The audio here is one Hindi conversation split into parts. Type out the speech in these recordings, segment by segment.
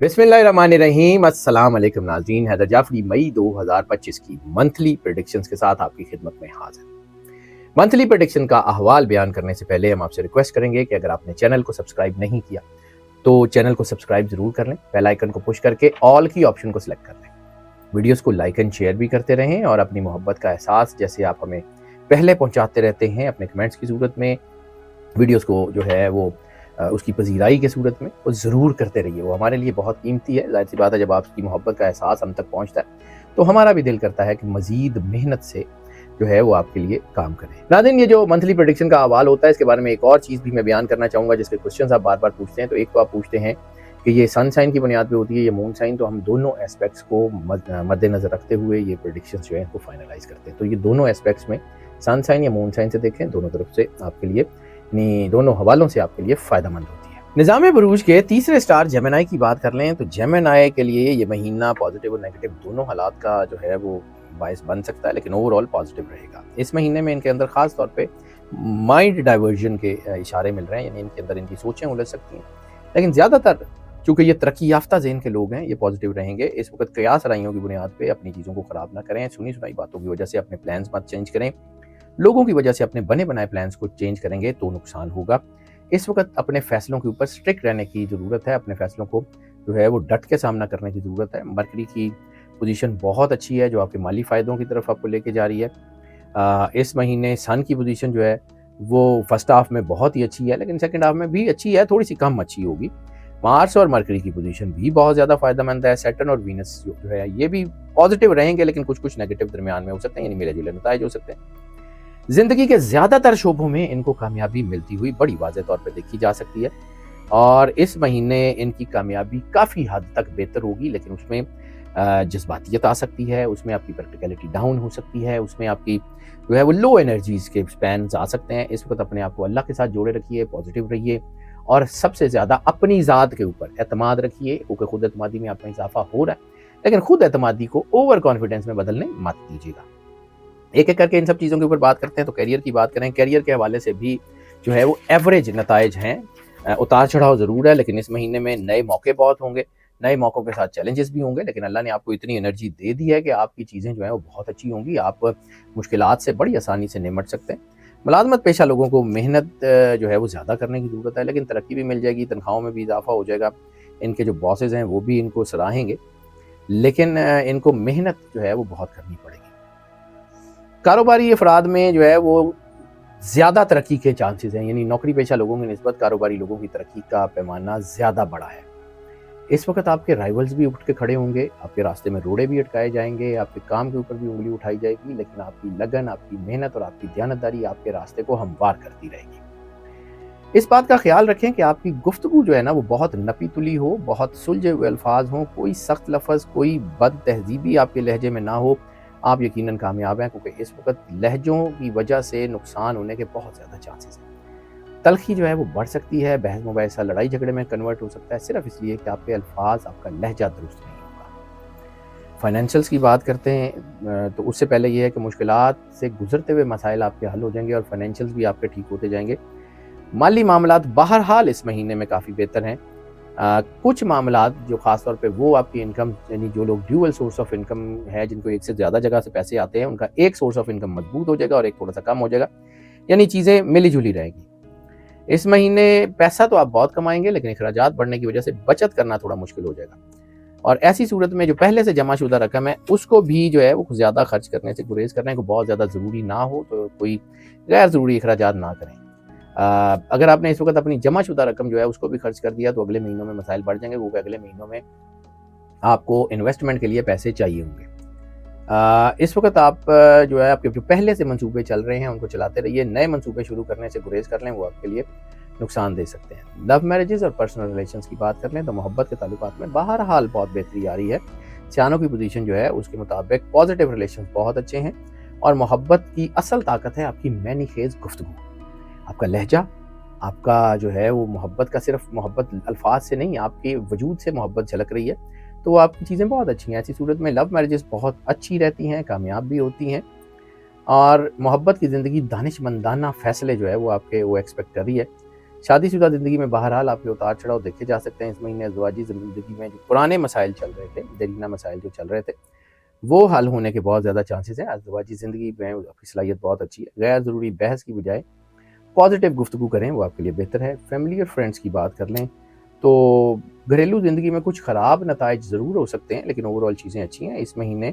बिस्मिल्लाहिर्रहमानिर्रहीम। अस्सलाम वालेकुम नाज़रीन। हैदर जाफरी मई 2025 की मंथली प्रेडिक्शंस के साथ आपकी खिदमत में हाजिर। मंथली प्रेडिक्शन का अहवाल बयान करने से पहले हम आपसे रिक्वेस्ट करेंगे कि अगर आपने चैनल को सब्सक्राइब नहीं किया तो चैनल को सब्सक्राइब जरूर कर लें। बेल आइकन को पुश करके ऑल की ऑप्शन को सिलेक्ट कर लें। वीडियोस को लाइक एंड शेयर भी करते रहें और अपनी मोहब्बत का एहसास जैसे आप हमें पहले पहुंचाते रहते हैं अपने कमेंट्स की सूरत में, वीडियोस को जो है वो उसकी पजीराई के सूरत में वो ज़रूर करते रहिए। वो हमारे लिए बहुत कीमती है। ज़ाहिर सी बात है, जब आपकी मोहब्बत का एहसास हम तक पहुंचता है तो हमारा भी दिल करता है कि मज़ीद मेहनत से जो है वो आपके लिए काम करें। नाज़रीन, ये जो मंथली प्रेडिक्शन का अहवाल होता है इसके बारे में एक और चीज़ भी मैं बयान करना चाहूँगा, जिसके क्वेश्चंस आप बार बार पूछते हैं। तो एक तो आप पूछते हैं कि ये सन साइन की बुनियाद पे होती है, ये मून साइन। तो हम दोनों एस्पेक्ट्स को मद्देनज़र रखते हुए ये प्रेडिक्शन जो है इनको फाइनलाइज करते हैं। तो ये दोनों एस्पेक्ट्स में सन साइन या मून साइन से देखें, दोनों तरफ से आपके लिए, दोनों हवालों से आपके लिए फ़ायदेमंद होती है। निज़ाम बुरूज के तीसरे स्टार जेमिनी की बात कर लें तो जेमिनी के लिए ये महीना पॉजिटिव और नेगेटिव दोनों हालात का जो है वो बायस बन सकता है, लेकिन ओवरऑल पॉजिटिव रहेगा। इस महीने में इनके अंदर खास तौर पे माइंड डाइवर्जन के इशारे मिल रहे हैं, यानी इनके अंदर इनकी सोचें उलझ सकती हैं। लेकिन ज़्यादातर चूँकि ये तरक्की याफ्ता ज़हन के लोग हैं, ये पॉजिटिव रहेंगे। इस वक्त कयास राइयों की बुनियाद पर अपनी चीज़ों को ख़राब ना करें। सुनी सुनाई बातों की वजह से अपने प्लान्स मत चेंज करें। लोगों की वजह से अपने बने बनाए प्लान्स को चेंज करेंगे तो नुकसान होगा। इस वक्त अपने फैसलों के ऊपर स्ट्रिक्ट रहने की ज़रूरत है। अपने फैसलों को जो है वो डट के सामना करने की ज़रूरत है। मरकरी की पोजीशन बहुत अच्छी है जो आपके माली फ़ायदों की तरफ आपको लेके जा रही है। इस महीने सन की पोजीशन जो है वो फर्स्ट हाफ में बहुत ही अच्छी है, लेकिन सेकंड हाफ में भी अच्छी है, थोड़ी सी कम अच्छी होगी। मार्स और मरकरी की पोजीशन भी बहुत ज़्यादा फ़ायदेमंद है। सैटर्न और वीनस जो है ये भी पॉजिटिव रहेंगे, लेकिन कुछ कुछ नेगेटिव दरमियान में हो सकते हैं, यानी मिले जुले नताइज हो सकते हैं। जिंदगी के ज्यादातर शोबों में इनको कामयाबी मिलती हुई बड़ी वाज़ेह तौर पर देखी जा सकती है और इस महीने इनकी कामयाबी काफ़ी हद तक बेहतर होगी, लेकिन उसमें जज्बातियत आ सकती है, उसमें आपकी प्रैक्टिकलिटी डाउन हो सकती है, उसमें आपकी जो है वो लो एनर्जीज के स्पैन आ सकते हैं। इस वक्त अपने आप को अल्लाह के साथ जोड़े रखिए, पॉजिटिव रहिए और सबसे ज़्यादा अपनी ज़ात के ऊपर एतमाद रखिए, क्योंकि खुद एतमादी में आपका इजाफा हो रहा है, लेकिन खुद एतमादी को ओवर कॉन्फिडेंस में बदलने मत दीजिएगा। एक एक करके इन सब चीज़ों के ऊपर बात करते हैं। तो करियर की बात करें, करियर के हवाले से भी जो है वो एवरेज नताइज हैं। उतार चढ़ाव ज़रूर है, लेकिन इस महीने में नए मौके बहुत होंगे, नए मौक़ों के साथ चैलेंजेस भी होंगे, लेकिन अल्लाह ने आपको इतनी एनर्जी दे दी है कि आपकी चीज़ें जो हैं वो बहुत अच्छी होंगी। आप मुश्किलात से बड़ी आसानी से निमट सकते हैं। मुलाजमत पेशा लोगों को मेहनत जो है वो ज़्यादा करने की ज़रूरत है, लेकिन तरक्की भी मिल जाएगी, तनख्वाहों में भी इजाफा हो जाएगा। इनके जो बॉसेज़ हैं वो भी इनको सराहेंगे, लेकिन इनको मेहनत जो है वो बहुत करनी पड़ेगी। कारोबारी अफराद में जो है वो ज़्यादा तरक्की के चांसेस हैं, यानी नौकरी पेशा लोगों की निस्बत कारोबारी लोगों की तरक्की का पैमाना ज़्यादा बड़ा है। इस वक्त आपके राइवल्स भी उठ के खड़े होंगे, आपके रास्ते में रोड़े भी अटकाए जाएंगे, आपके काम के ऊपर भी उंगली उठाई जाएगी, लेकिन आपकी लगन, आपकी मेहनत और आपकी दयानतदारी आपके रास्ते को हमवार करती रहेगी। इस बात का ख्याल रखें कि आपकी गुफ्तगू जो है ना वो बहुत नपी तुली हो, बहुत सुलझे हुए अल्फाज हों, कोई सख्त लफ्ज़, कोई बद तहजीबी आपके लहजे में ना हो। आप यकीनन कामयाब हैं, क्योंकि इस वक्त लहजों की वजह से नुकसान होने के बहुत ज़्यादा चांसेस हैं। तलखी जो है वो बढ़ सकती है, बहस मुबाहिसा लड़ाई झगड़े में कन्वर्ट हो सकता है, सिर्फ इसलिए कि आपके अल्फाज, आपका लहजा दुरुस्त नहीं होगा। फाइनेंशियल्स की बात करते हैं तो उससे पहले ये है कि मुश्किलात से गुजरते हुए मसाइल आपके हल हो जाएंगे और फाइनेंशियल्स भी आपके ठीक होते जाएंगे। माली मामलात बहरहाल इस महीने में काफ़ी बेहतर हैं। कुछ मामलात जो ख़ास तौर पे वो आपकी इनकम, यानी जो लोग ड्यूअल सोर्स ऑफ इनकम है, जिनको एक से ज़्यादा जगह से पैसे आते हैं, उनका एक सोर्स ऑफ इनकम मजबूत हो जाएगा और एक थोड़ा सा कम हो जाएगा, यानी चीज़ें मिली जुली रहेगी। इस महीने पैसा तो आप बहुत कमाएंगे, लेकिन अखराजात बढ़ने की वजह से बचत करना थोड़ा मुश्किल हो जाएगा और ऐसी सूरत में जो पहले से जमाशुदा रकम है उसको भी जो है वो ज़्यादा खर्च करने से गुरेज करने को, बहुत ज़्यादा ज़रूरी ना हो तो कोई गैर ज़रूरी अखराजात ना करें। अगर आपने इस वक्त अपनी जमाशुदा रकम जो है उसको भी खर्च कर दिया तो अगले महीनों में मसाइल बढ़ जाएंगे, क्योंकि अगले महीनों में आपको इन्वेस्टमेंट के लिए पैसे चाहिए होंगे। इस वक्त आप जो है आपके जो पहले से मंसूबे चल रहे हैं उनको चलाते रहिए, नए मंसूबे शुरू करने से गुरेज कर लें, वो आपके लिए नुकसान दे सकते हैं। लव मैरिजेस और पर्सनल रिलेशंस की बात कर लें तो मोहब्बत के ताल्लुकात में बहरहाल बहुत बेहतरी आ रही है। सियानों की पोजीशन जो है उसके मुताबिक पॉजिटिव रिलेशंस बहुत अच्छे हैं और मोहब्बत की असल ताकत है आपकी मैनी खेज गुफ्तगू, आपका लहजा, आपका जो है वो मोहब्बत का सिर्फ मोहब्बत अल्फाज से नहीं, आपके वजूद से मोहब्बत झलक रही है, तो आपकी चीज़ें बहुत अच्छी हैं। ऐसी सूरत में लव मैरिजेस बहुत अच्छी रहती हैं, कामयाब भी होती हैं और मोहब्बत की ज़िंदगी दानिशमंदाना फ़ैसले जो है वो आपके वो एक्सपेक्ट कर रही है। शादीशुदा ज़िंदगी में बहरहाल आपके उतार चढ़ाव देखे जा सकते हैं इस महीने। अज़वाजी ज़िंदगी में जो पुराने मसाइल चल रहे थे, देरीना मसाइल जो चल रहे थे, वो हल होने के बहुत ज़्यादा चांसेस हैं। अज़वाजी ज़िंदगी में आपकी सलाहियत बहुत अच्छी है। गैर ज़रूरी बहस की बजाय पॉजिटिव गुफ्तगू करें, वो आपके लिए बेहतर है। फैमिली और फ्रेंड्स की बात कर लें तो घरेलू ज़िंदगी में कुछ ख़राब नताइज ज़रूर हो सकते हैं, लेकिन ओवरऑल चीज़ें अच्छी हैं। इस महीने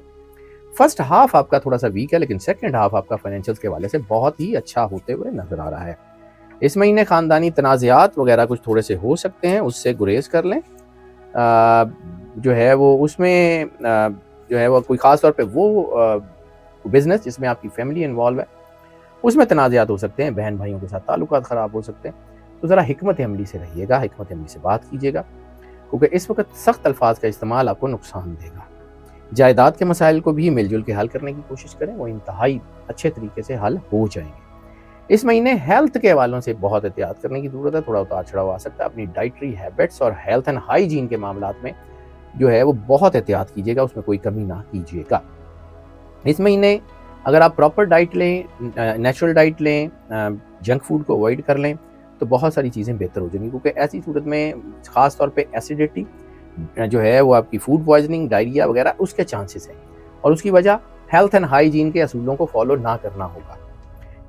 फर्स्ट हाफ आपका थोड़ा सा वीक है, लेकिन सेकंड हाफ आपका फाइनेंशियल्स के हवाले से बहुत ही अच्छा होते हुए नजर आ रहा है। इस महीने खानदानी तनाज़ात वगैरह कुछ थोड़े से हो सकते हैं, उससे गुरेज कर लें। जो है वो उसमें जो है वो कोई ख़ास तौर पे वो बिज़नेस जिसमें आपकी फैमिली इन्वॉल्व है, उसमें तनाज़ात हो सकते हैं। बहन भाइयों के साथ ताल्लुकात ख़राब हो सकते हैं, तो ज़रा हिकमत अमली से रहिएगा, हिकमत अमली से बात कीजिएगा, क्योंकि इस वक्त सख्त अल्फाज का इस्तेमाल आपको नुकसान देगा। जायदाद के मसाइल को भी मिलजुल के हल करने की कोशिश करें, वो इंतहाई अच्छे तरीके से हल हो जाएंगे। इस महीने हेल्थ के हवालों से बहुत एहतियात करने की ज़रूरत है, थोड़ा उतार चढ़ाव आ सकता है। अपनी डाइटरी हैबिट्स और हेल्थ एंड हाइजीन के मामलात में जो है वो बहुत एहतियात कीजिएगा, उसमें कोई कमी ना कीजिएगा। इस महीने अगर आप प्रॉपर डाइट लें, नेचुरल डाइट लें, जंक फूड को अवॉइड कर लें, तो बहुत सारी चीज़ें बेहतर हो जाएंगी, क्योंकि ऐसी सूरत में ख़ास तौर पे एसिडिटी जो है वो आपकी फूड पॉइजनिंग, डायरिया वगैरह उसके चांसेस हैं, और उसकी वजह हेल्थ एंड हाइजीन के असूलों को फॉलो ना करना होगा।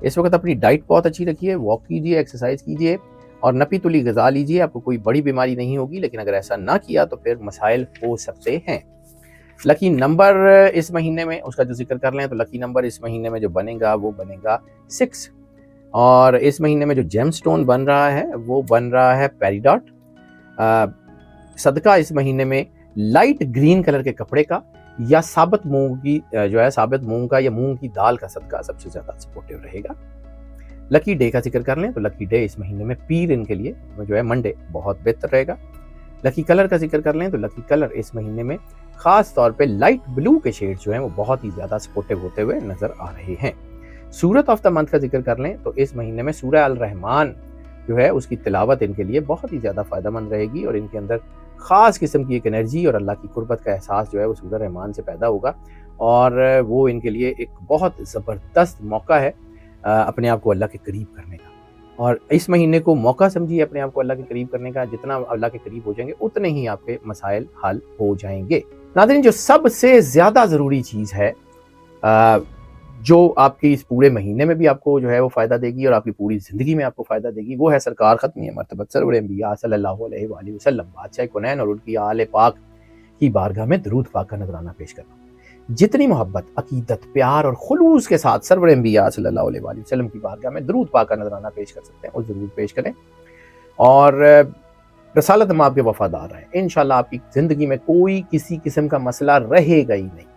इस वक्त अपनी डाइट बहुत अच्छी रखिए, वॉक कीजिए, एक्सरसाइज कीजिए और नपी तुली ग़िज़ा लीजिए। आपको कोई बड़ी बीमारी नहीं होगी, लेकिन अगर ऐसा ना किया तो फिर मसाइल हो सकते हैं। लकी नंबर इस महीने में उसका जो जिक्र कर लें तो लकी नंबर इस महीने में जो बनेगा वो बनेगा 6, और इस महीने में जो जेम स्टोन बन रहा है वो बन रहा है पेरिडॉट। सदका इस महीने में लाइट ग्रीन कलर के कपड़े का या साबित मूंग की जो है साबित मूंग का या मूंग की दाल का सदका सबसे ज्यादा सपोर्टिव रहेगा। लकी डे का जिक्र कर लें तो लकी डे इस महीने में पीर इनके लिए जो है मंडे बहुत बेहतर रहेगा। लकी कलर का जिक्र कर लें तो लकी कलर इस महीने में खास तौर पे लाइट ब्लू के शेड जो हैं वो बहुत ही ज्यादा सपोर्टिव होते हुए नजर आ रहे हैं। सूरत ऑफ द मंथ का जिक्र कर लें तो इस महीने में सूरह अल रहमान जो है उसकी तिलावत इनके लिए बहुत ही ज्यादा फायदेमंद रहेगी, और इनके अंदर खास किस्म की एक एनर्जी और अल्लाह की कुर्बत का एहसास जो है वो सूरह रहमान से पैदा होगा, और वो इनके लिए एक बहुत ज़बरदस्त मौका है अपने आप को अल्लाह के करीब करने का। और इस महीने को मौका समझिए अपने आप को अल्लाह के करीब करने का। जितना अल्लाह के करीब हो जाएंगे उतने ही आपके मसाइल हल हो जाएंगे। नाज़रीन, जो सबसे ज़्यादा ज़रूरी चीज़ है जो आपकी इस पूरे महीने में भी आपको जो है वो फ़ायदा देगी और आपकी पूरी ज़िंदगी में आपको फ़ायदा देगी, वो है सरकार ख़त्मी मरतबत सरवर अंबिया सल्लल्लाहु अलैहि वसल्लम बादशाह कुनैन और उनकी आले पाक की बारगाह में दरूद पाक का नजराना पेश करना। जितनी मोहब्बत, अकीदत, प्यार और खुलूस के साथ सरवर अंबिया सल्लल्लाहु अलैहि वसल्लम की बारगाह में दरूद पाक का नजराना पेश कर सकते हैं, वो ज़रूर पेश करें। और रसालत में आपके वफादार रहें, इंशाल्लाह आपकी ज़िंदगी में कोई किसी किस्म का मसला रहेगा ही नहीं।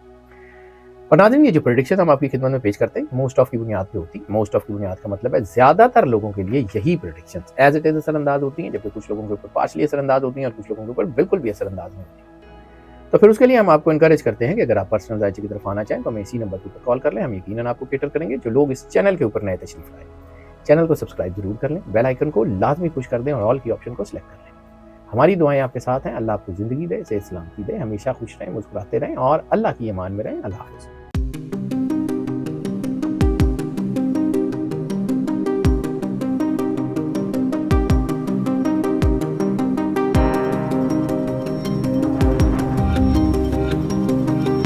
और नाज़रीन, ये जो प्रेडिक्शन हम आपकी खिदमत में पेश करते हैं मोस्ट ऑफ की बुनियाद पे होती है। मोस्ट ऑफ की बुनियाद का मतलब है ज़्यादातर लोगों के लिए यही प्रेडिक्शन एज इट इज़ असरअंदाज होती हैं, जबकि कुछ लोगों के ऊपर पार्शली असरअंदाज होती हैं और कुछ लोगों के ऊपर बिल्कुल भी असरअंदाज नहीं होती। तो फिर उसके लिए हम आपको इनकरेज करते हैं कि अगर आप पर्सनल जायचे की तरफ आना चाहें तो हमें इसी नंबर के ऊपर कॉल कर लें, हम यकीनन आपको केटर करेंगे। जो लोग इस चैनल के ऊपर नए तशरीफ लाएं, चैनल को सब्सक्राइब जरूर कर लें, बेल आइकन को लाजमी पुश कर दें और ऑल की ऑप्शन को सिलेक्ट कर लें। हमारी दुआएं आपके साथ हैं। अल्लाह आपको ज़िंदगी दे, सेहत सलामती दे, हमेशा खुश रहें, मुस्कुराते रहें और अल्लाह की ईमान में रहें। अल्लाह हाफ़िज़।